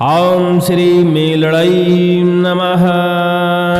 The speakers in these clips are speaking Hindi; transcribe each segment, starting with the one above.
ओम श्री मेलड़ई नमः।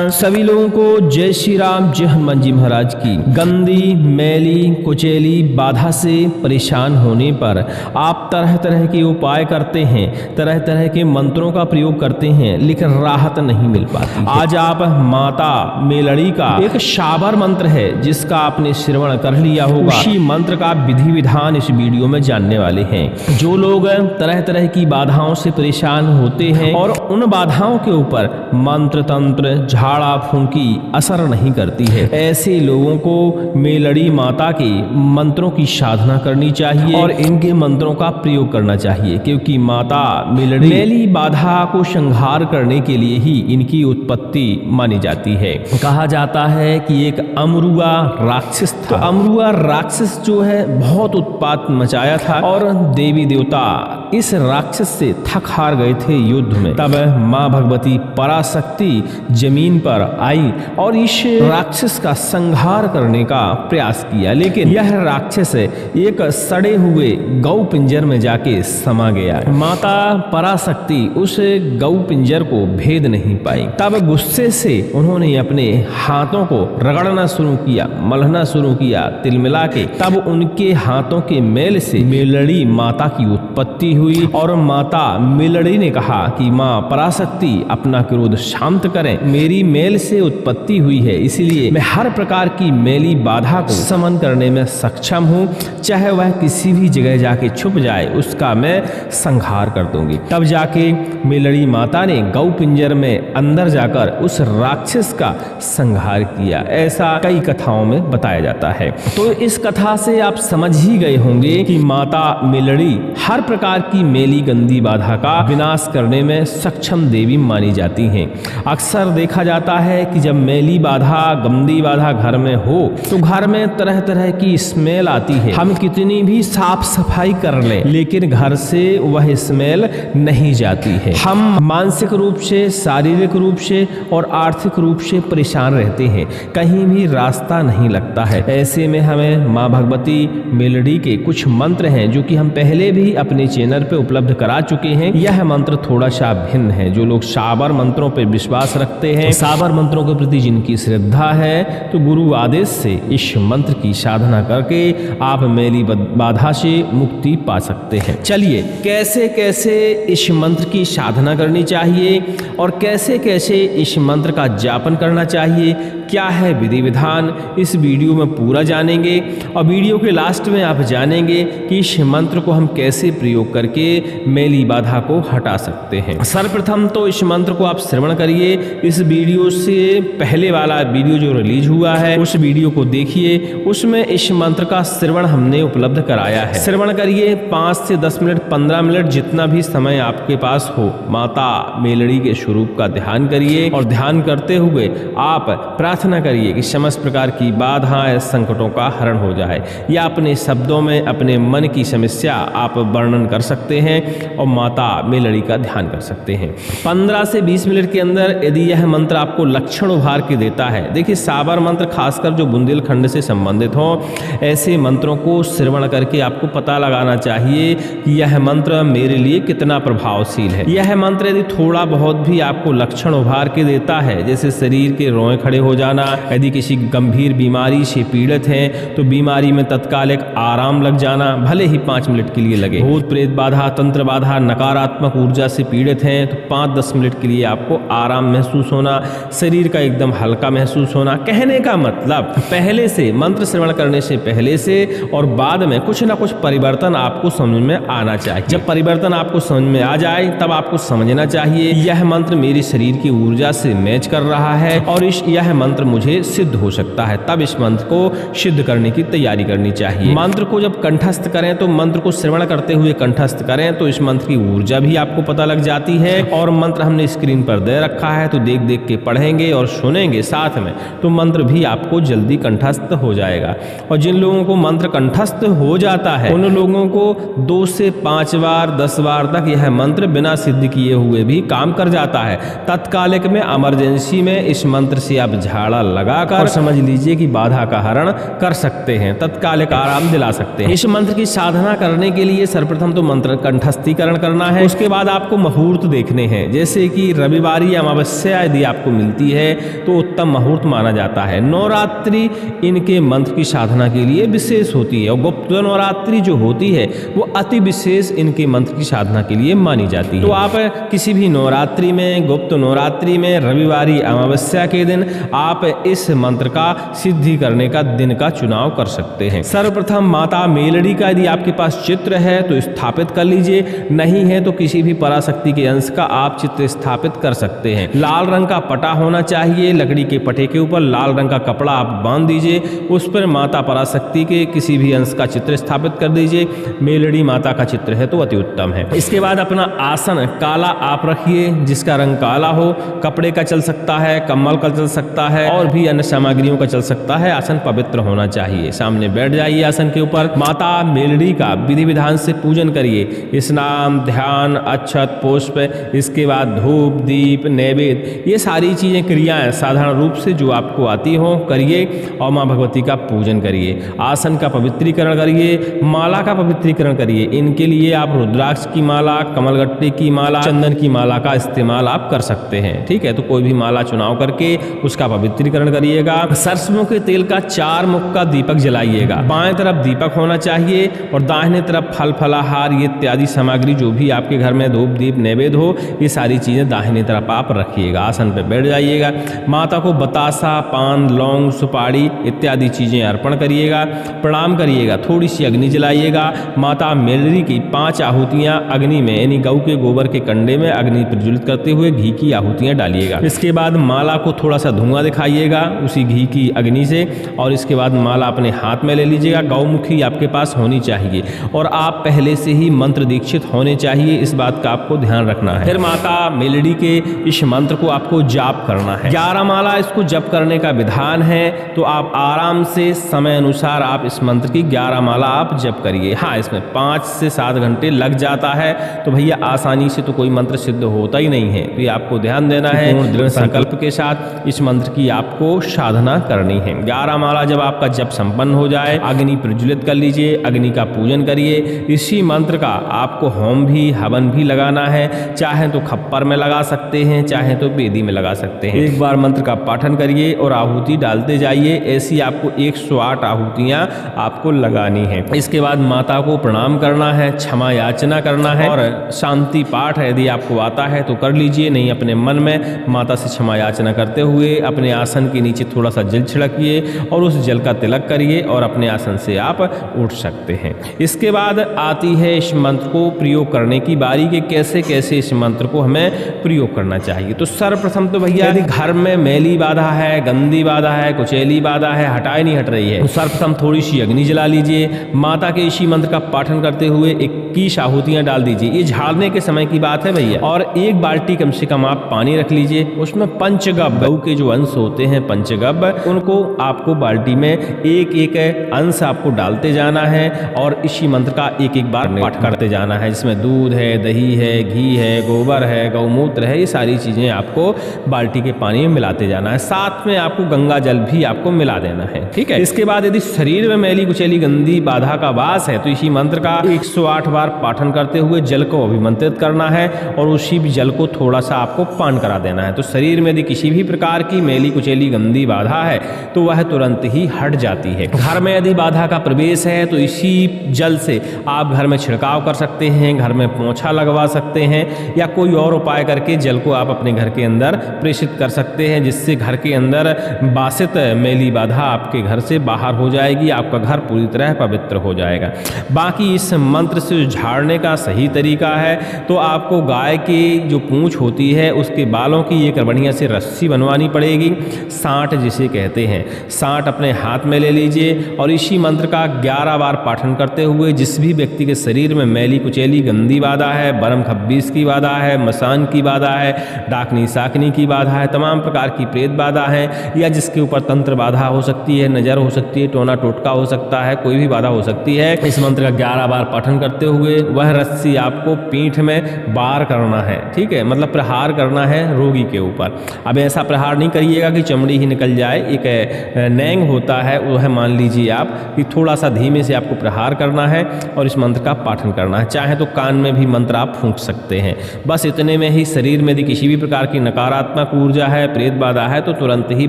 सभी लोगों को जय श्री राम, जय हनुमान जी महाराज की। गंदी मैली कुचैली बाधा से परेशान होने पर आप तरह तरह के उपाय करते हैं, तरह तरह के मंत्रों का प्रयोग करते हैं, लेकिन राहत नहीं मिल पाती। आज आप माता मेलड़ी का एक शाबर मंत्र है जिसका आपने श्रवण कर लिया होगा। उसी मंत्र का विधि विधान इस वीडियो में जानने वाले हैं। जो लोग तरह तरह की बाधाओं से परेशान होते हैं और उन बाधाओं के ऊपर मंत्र तंत्र झाड़ा फूंकी असर नहीं करती है, ऐसे लोगों को मेलड़ी माता के मंत्रों की साधना करनी चाहिए और इनके मंत्रों का प्रयोग करना चाहिए, क्योंकि माता मेलड़ी मैली बाधा को संहार करने के लिए ही इनकी उत्पत्ति मानी जाती है। कहा जाता है कि एक अमरुआ राक्षस था। तो अमरुआ राक्षस जो है बहुत उत्पात मचाया था और देवी देवता इस राक्षस से थक हार गए थे युद्ध में। तब माँ भगवती पराशक्ति जमीन पर आई और इस राक्षस का संहार करने का प्रयास किया, लेकिन यह राक्षस एक सड़े हुए गौ पिंजर में जाके समा गया। माता पराशक्ति उस गौ पिंजर को भेद नहीं पाई। तब गुस्से से उन्होंने अपने हाथों को रगड़ना शुरू किया, मलना शुरू किया तिल मिला के। तब उनके हाथों के मेल से मेलड़ी माता की उत्पत्ति हुई और माता मेलड़ी ने कहा कि माँ पराशक्ति अपना क्रोध शांत करें, मेरी मेल से उत्पत्ति हुई है, इसलिए मैं हर प्रकार की मेली बाधा को समन करने में सक्षम हूँ, चाहे वह किसी भी जगह जाके छुप जाए उसका मैं संहार कर दूंगी। तब जाके मेलड़ी माता ने गौ पिंजर में अंदर जाकर उस राक्षस का संहार किया। ऐसा कई कथाओं में बताया जाता है। तो इस कथा से आप समझ ही गए होंगे कि माता मेलड़ी हर प्रकार की मेली गंदी बाधा का विनाश करने में सक्षम देवी मानी जाती हैं। अक्सर देखा जाता है कि जब मैली बाधा गंदी बाधा घर में हो तो घर में तरह तरह की स्मेल आती है। हम कितनी भी साफ सफाई कर लें लेकिन घर से वह स्मेल नहीं जाती है। हम मानसिक रूप से, शारीरिक रूप से और आर्थिक रूप से परेशान रहते हैं, कहीं भी रास्ता नहीं लगता है। ऐसे में हमें माँ भगवती मेलड़ी के कुछ मंत्र हैं जो कि हम पहले भी अपने चैनल पे उपलब्ध करा चुके हैं। यह मंत्र थोड़ा सा भिन्न है। जो लोग शाबर मंत्रों पर विश्वास रखते हैं, शाबर मंत्रों के प्रति जिनकी श्रद्धा है, तो गुरु आदेश से इस मंत्र की साधना करके आप मैली बाधा से मुक्ति पा सकते हैं। चलिए कैसे कैसे इस मंत्र की साधना करनी चाहिए और कैसे कैसे इस मंत्र का जापन करना चाहिए, क्या है विधि विधान, इस वीडियो में पूरा जानेंगे। और वीडियो के लास्ट में आप जानेंगे कि इस मंत्र को हम कैसे प्रयोग करके मैली बाधा को हटा सकते हैं। सर्वप्रथम तो इस मंत्र को आप श्रवण करिए। इस वीडियो से पहले वाला वीडियो जो रिलीज हुआ है उस वीडियो को देखिए, उसमें इस मंत्र का श्रवण हमने उपलब्ध कराया है। श्रवण करिए 5 से 10 मिनट, 15 मिनट, जितना भी समय आपके पास हो। माता मेलड़ी के स्वरूप का ध्यान करिए और ध्यान करते हुए आप प्रार्थना करिए कि समस्त प्रकार की बाधाएं, संकटों का हरण हो जाए, या अपने शब्दों में अपने मन की समस्या आप वर्णन कर सकते हैं और माता मेलड़ी का ध्यान कर सकते हैं। 15 से 20 मिनट के अंदर यदि यह मंत्र आपको लक्षण उभार के देता है, देखिए शाबर मंत्र खासकर जो बुंदेलखंड से संबंधित हो, ऐसे मंत्रों को श्रवण करके आपको पता लगाना चाहिए कि यह मंत्र मेरे लिए कितना प्रभावशील है। यह मंत्र यदि थोड़ा बहुत भी आपको लक्षण उभार के देता है, जैसे शरीर के रोए खड़े हो जाना, यदि किसी गंभीर बीमारी से पीड़ित हैं तो बीमारी में तत्काल एक आराम लग जाना, भले ही 5 मिनट के लिए लगे। भूत प्रेत बाधा, तंत्र बाधा, नकारात्मक ऊर्जा से पीड़ित हैं तो 5-10 मिनट के लिए आपको आराम महसूस होना, शरीर का एकदम हल्का महसूस होना। कहने का मतलब पहले से, मंत्र श्रवण करने से पहले से और बाद में कुछ ना कुछ परिवर्तन आपको समझ में आना चाहिए। जब परिवर्तन आपको समझ में आ जाए तब आपको समझना चाहिए यह मंत्र मेरे शरीर की ऊर्जा से मैच कर रहा है और यह मंत्र मुझे सिद्ध हो सकता है। तब इस मंत्र को सिद्ध करने की तैयारी करनी चाहिए। मंत्र को जब कंठस्थ करें तो मंत्र को श्रवण करते हुए कंठस्थ करें तो इस मंत्र की ऊर्जा भी आपको पता लग जाती है। और मंत्र हमने स्क्रीन पर दे रखा है तो देख देख के पढ़ेंगे और सुनेंगे साथ में, तो मंत्र भी आपको जल्दी कंठस्थ हो जाएगा। और जिन लोगों को मंत्र कंठस्थ हो जाता है उन लोगों को 2 से 5 बार 10 बार तक यह मंत्र बिना सिद्ध किए हुए भी काम कर जाता है। तत्कालिक में, इमरजेंसी में इस मंत्र से आप झाड़ा लगाकर और समझ लीजिए कि बाधा का हरण कर सकते हैं, तत्कालिक आराम दिला सकते हैं। इस मंत्र की साधना करने के लिए सर्वप्रथम तो मंत्र कंठस्थीकरण करना है। उसके बाद आपको मुहूर्त देखने हैं, जैसे कि रविवार या अमावस्या यदि आपको मिलती है तो उत्तम मुहूर्त माना जाता है। नवरात्रि इनके मंत्र की साधना के लिए विशेष होती है और गुप्त नवरात्रि जो होती है वो अति विशेष इनके मंत्र की साधना के लिए मानी जाती है। तो आप किसी भी नवरात्रि में, गुप्त नवरात्रि में, रविवारी अमावस्या के दिन आप इस मंत्र का सिद्धि करने का दिन का चुनाव कर सकते हैं। सर्वप्रथम माता मेलड़ी का यदि आपके पास चित्र है तो स्थापित कर लीजिए, नहीं है तो किसी भी पराशक्ति के अंश का आप चित्र स्थापित कर सकते हैं। लाल रंग का पटा होना चाहिए, लकड़ी के पटे के ऊपर लाल रंग का कपड़ा आप बांध दीजिए, उस पर माता पराशक्ति के किसी भी अंश का चित्र स्थापित कर दीजिए। मेलड़ी माता का चित्र है तो अति उत्तम है। इसके बाद अपना आसन काला आप रखिए, जिसका रंग काला हो, कपड़े का चल सकता है, कम्बल का चल सकता है और भी अन्य सामग्रियों का चल सकता है। आसन पवित्र होना चाहिए। सामने बैठ जाइए आसन के ऊपर। माता मेलड़ी का विधि विधान से पूजन करिए, स्नान, ध्यान, अक्षत, पुष्प, इसके बाद धूप, दीप, नैवेद्य, ये सारी चीजें क्रियाएं साधारण रूप से जो आपको आती हो करिए और माँ भगवती का पूजन करिए। आसन का पवित्रीकरण करिए, माला का पवित्रीकरण करिए। इनके लिए आप रुद्राक्ष की माला, कमलगट्टे की माला, चंदन की माला का इस्तेमाल आप कर सकते हैं। ठीक है, तो कोई भी माला चुनाव करके उसका पवित्रीकरण करिएगा। सरसों के तेल का 4 मुख का दीपक जलाइएगा। बाएं तरफ दीपक होना चाहिए और दाहिने तरफ फल फलाहार ये इत्यादि सामग्री जो भी आपके घर में धूप दीप नैवेद्य हो, ये सारी चीजें दाहिने तरफ आप रखिएगा। आसन पर बैठ जाइएगा। माता को बतासा, पान, लौंग, सुपारी इत्यादि चीजें अर्पण करिएगा, प्रणाम करिएगा। थोड़ी सी अग्नि जलाइएगा। माता मेलड़ी की 5 आहुतियां अग्नि में यानी गऊ के गोबर के कंडे में अग्नि प्रज्वलित करते हुए घी की आहुतियां डालिएगा। इसके बाद माला को थोड़ा सा धुआं दिखाइएगा उसी घी की अग्नि से और इसके बाद माला अपने हाथ में ले लीजिएगा। गौमुखी आपके पास होनी चाहिए और आप पहले से ही मंत्र दीक्षित होने चाहिए, इस बात का आपको ध्यान रखना है। फिर माता मेलड़ी के इस मंत्र को आपको जाप करना है। 11 माला इसको जप करने का विधान है, तो आप आराम से समय अनुसार आप इस मंत्र की 11 माला आप जप करिए। हाँ, इसमें 5 से 7 घंटे लग जाता है, तो भैया आसानी से तो कोई मंत्र सिद्ध होता ही नहीं है। तो ये आपको ध्यान देना है, पूर्ण दृढ़ संकल्प के साथ इस मंत्र की आपको साधना करनी है। 11 माला जब आपका जप संपन्न हो जाए, अग्नि प्रज्वलित कर लीजिए, अग्नि का पूजन करिए। इसी मंत्र का आपको होम भी हवन भी लगाना है, चाहे तो खप्पर में लगा सकते हैं, चाहे तो बेदी में लगा सकते हैं। एक बार मंत्र का पाठन करिए और आहुति डालते जाइए। ऐसी आपको 108 आहुतियां आपको लगानी है। इसके बाद माता को प्रणाम करना है, क्षमा याचना करना है और शांति पाठ यदि आपको आता है तो कर लीजिए, नहीं अपने मन में माता से क्षमा याचना करते हुए अपने आसन के नीचे थोड़ा सा जल छिड़किए और उस जल का तिलक करिए और अपने आसन से आप उठ सकते हैं। इसके बाद आती है इस मंत्र को प्रयोग करने की बारी के कैसे कैसे इस मंत्र को हमें प्रयोग करना चाहिए। तो सर्वप्रथम तो भैया यदि घर में मैली बाधा है, गंदी बाधा है, कुचैली बाधा है, हटाए नहीं हट रही है, तो सर्वप्रथम थोड़ी सी अग्नि जला लीजिए। माता के इसी मंत्र का पाठन करते हुए 21 आहुतियां डाल दीजिए। ये झाड़ने के समय की बात है भैया। और 1 बाल्टी कम से कम आप पानी रख लीजिए, उसमें पंचगव्य गऊ के जो अंश होते हैं पंचगव्य, उनको आपको बाल्टी में एक एक अंश आपको डालते जाना है और इसी मंत्र का एक एक बार पाठ करते जाना है, जिसमें दूध है, दही है, घी है, गोबर है, गौमूत्र है, ये सारी चीजें आपको बाल्टी के पानी में मिलाते जाना है। साथ में आपको गंगा जल भी आपको मिला देना है। ठीक है, इसके बाद यदि शरीर में मैली कुचैली गंदी बाधा का वास है तो इसी मंत्र का 108 बार पाठन करते हुए जल को अभिमंत्रित करना है और उसी जल को थोड़ा सा आपको पान करा देना है। तो शरीर में यदि किसी भी प्रकार की मैली कुचैली गंदी बाधा है तो वह तुरंत ही हट जाती है। घर में यदि बाधा का प्रवेश है तो इसी जल से आप घर में छिड़काव कर सकते हैं, घर में पोंछा लगवा सकते हैं या कोई और उपाय करके जल को आप अपने घर के अंदर प्रेषित कर सकते हैं, जिससे घर के अंदर बासित मैली बाधा आपके घर से बाहर हो जाएगी, आपका घर पूरी तरह पवित्र हो जाएगा। बाकी इस मंत्र से झाड़ने का सही तरीका है तो आपको गाय की जो पूंछ होती है उसके बालों की एक बढ़िया से रस्सी बनवानी पड़ेगी, साँट जिसे कहते हैं। साँट अपने हाथ में ले लीजिए और इसी मंत्र का 11 बार पाठन करते हुए जिस भी व्यक्ति के शरीर में मैली कुचैली गंदी बाधा है, बरम खब्बीस की बाधा है, मसान की बाधा है, डाकनी साकनी की बाधा है, तमाम प्रकार की प्रेत बाधा है या जिसके ऊपर तंत्र बाधा हो सकती है, नजर हो सकती है, टोना टोटका हो सकता है, कोई भी बाधा हो सकती है, इस मंत्र का 11 बार पाठन करते हुए वह रस्सी आपको पीठ में बार करना है। ठीक है, मतलब प्रहार करना है रोगी के ऊपर। अब ऐसा प्रहार नहीं करिएगा की चमड़ी ही निकल जाए, एक नैंग होता है वह मान लीजिए आप कि थोड़ा सा धीमे से आपको प्रहार करना है और इस मंत्र का पाठन करना है। चाहे तो कान में भी मंत्र आप फूंक सकते हैं। बस इतने में ही शरीर में यदि किसी भी प्रकार की नकारात्मक ऊर्जा है, प्रेत बाधा है, तो तुरंत ही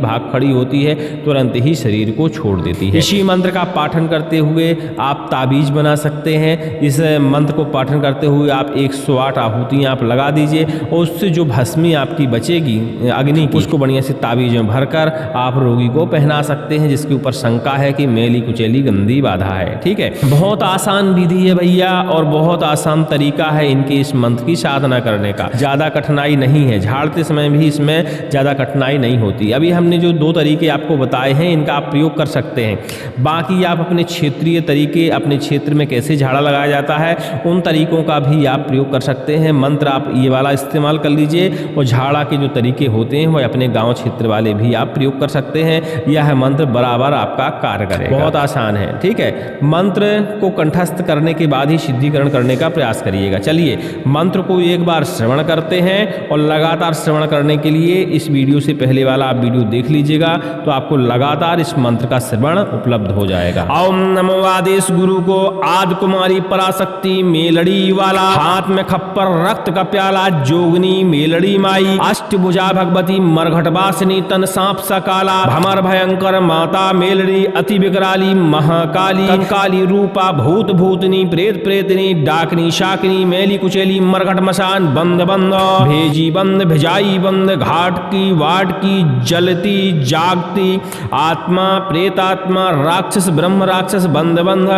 भाग खड़ी होती है, तुरंत ही शरीर को छोड़ देती है। इसी मंत्र का पाठन करते हुए आप ताबीज बना सकते हैं। इस मंत्र को पाठन करते हुए आप 108 आहुतियाँ आप लगा दीजिए और उससे जो भस्मी आपकी बचेगी अग्नि की, उसको बढ़िया से ताबीज में भरकर आप रोगी को पहना सकते हैं जिसके ऊपर शंका है कि मैली कुचैली गंदी बाधा है। ठीक है, बहुत आसान विधि है भैया और बहुत आसान तरीका है इनके इस मंत्र की साधना करने का। ज़्यादा कठिनाई नहीं है, झाड़ते समय भी इसमें ज़्यादा कठिनाई नहीं होती। अभी हमने जो 2 तरीके आपको बताए हैं इनका आप प्रयोग कर सकते हैं। बाकी आप अपने क्षेत्रीय तरीके, अपने क्षेत्र में कैसे झाड़ा लगाया जाता है उन तरीकों का भी आप प्रयोग कर सकते हैं। मंत्र आप ये वाला इस्तेमाल कर लीजिए और झाड़ा के जो तरीके होते हैं वह अपने गांव क्षेत्र वाले भी आप प्रयोग कर सकते हैं। यह मंत्र बराबर आपका कार्य करेगा, बहुत आसान है। ठीक है, मंत्र को कंठस्थ करने के बाद ही सिद्धिकरण करने का प्रयास करिएगा। चलिए मंत्र को एक बार श्रवण करते हैं और लगातार श्रवण करने के लिए इस वीडियो से पहले वाला आप वीडियो देख लीजिएगा तो आपको लगातार इस मंत्र का श्रवण उपलब्ध हो जाएगा। ओम नमो आदेश गुरु को आदि कुमारी पराशक्ति मेलड़ी वाला, हाथ में खप्पर रक्त का प्याला, जोगनी मेलड़ी माई, अष्टभुजा भगवती मरघटवासिनी, तन सांप सकाला, भमर भयंकर माता मेलड़ी, अति विकराली महाकाली, कंकाली रूपा, भूत भूतनी, प्रेत प्रेतनी, डाकनी शाकनी, मैली कुचैली, मरघट मसान, बंद बंद, भेजी बंद, भिजाई बंद, घाट की वाट की, जलती जागती आत्मा, प्रेतात्मा, राक्षस ब्रह्म राक्षस, बंद बंद,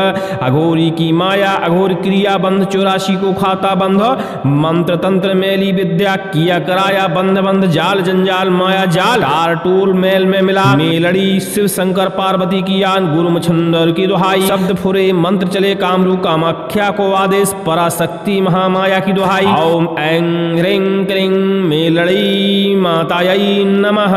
अघोरी की माया, अघोर क्रिया बंद, 84 को खाता बंध, मंत्र तंत्र मैली विद्या किया कराया बंद बंद, जाल जंजाल माया जाल, तार टूल मेल में मिला, मेलड़ी शिव शंकर पार्वती की आन, गुरु मछुंदर की दुहाई, शब्द फुरे मंत्र चले कामरू कामाख्या को आदेश, पराशक्ति महामाया की दुहाई, ओम ऐं ह्रीं क्लीं मेलड़ी मातायै नमः।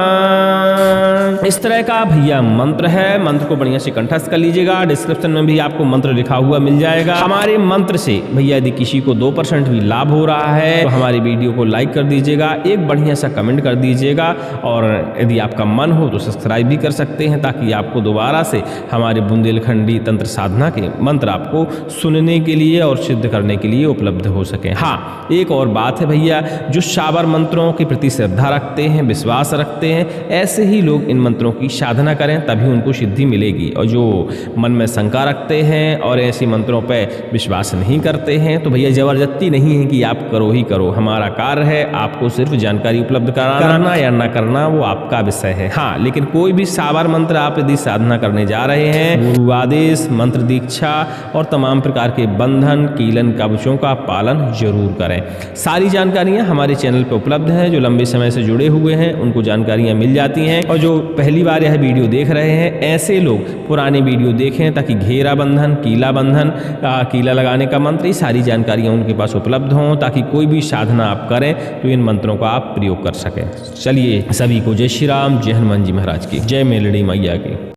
इस तरह का भैया मंत्र है। मंत्र को बढ़िया से कंठस्थ कर लीजिएगा। डिस्क्रिप्शन में भी आपको मंत्र लिखा हुआ मिल जाएगा। हमारे मंत्र से भैया यदि किसी को 2% भी लाभ हो रहा है तो हमारी वीडियो को लाइक कर दीजिएगा, एक बढ़िया सा कमेंट कर दीजिएगा और यदि आपका मन हो तो सब्सक्राइब भी कर सकते हैं ताकि आपको दोबारा से हमारे बुंदेलखंडी तंत्र साधना के मंत्र आपको सुनने के लिए और सिद्ध करने के लिए उपलब्ध हो सके। हाँ, एक और बात है भैया, जो शाबर मंत्रों के प्रति श्रद्धा रखते हैं, विश्वास रखते हैं, ऐसे ही लोग इन मंत्रों की साधना करें तभी उनको सिद्धि मिलेगी। और जो मन में शंका रखते हैं और ऐसे मंत्रों पर विश्वास नहीं करते हैं तो भैया जबरदस्ती नहीं है कि आप करो ही करो। हमारा कार्य है आपको सिर्फ जानकारी उपलब्ध कराना या ना करना वो आपका विषय है। हाँ, लेकिन कोई भी शाबर मंत्र आप यदि साधना करने जा रहे हैं, गुरु आदेश, मंत्र दीक्षा और तमाम प्रकार के बंधन कीलन कवचों का पालन जरूर करें। सारी जानकारियां हमारे चैनल पर उपलब्ध हैं। जो लंबे समय से जुड़े हुए हैं उनको जानकारियां मिल जाती हैं और जो पहली बार यह वीडियो देख रहे हैं ऐसे लोग पुराने वीडियो देखें ताकि घेरा बंधन, कीला लगाने का मंत्र, ये सारी जानकारियां उनके पास उपलब्ध हों ताकि कोई भी साधना आप करें तो इन मंत्रों का आप प्रयोग कर सकें। चलिए सभी को जय श्री राम, जय हनुमान जी महाराज की, जय मेलड़ी मैया की।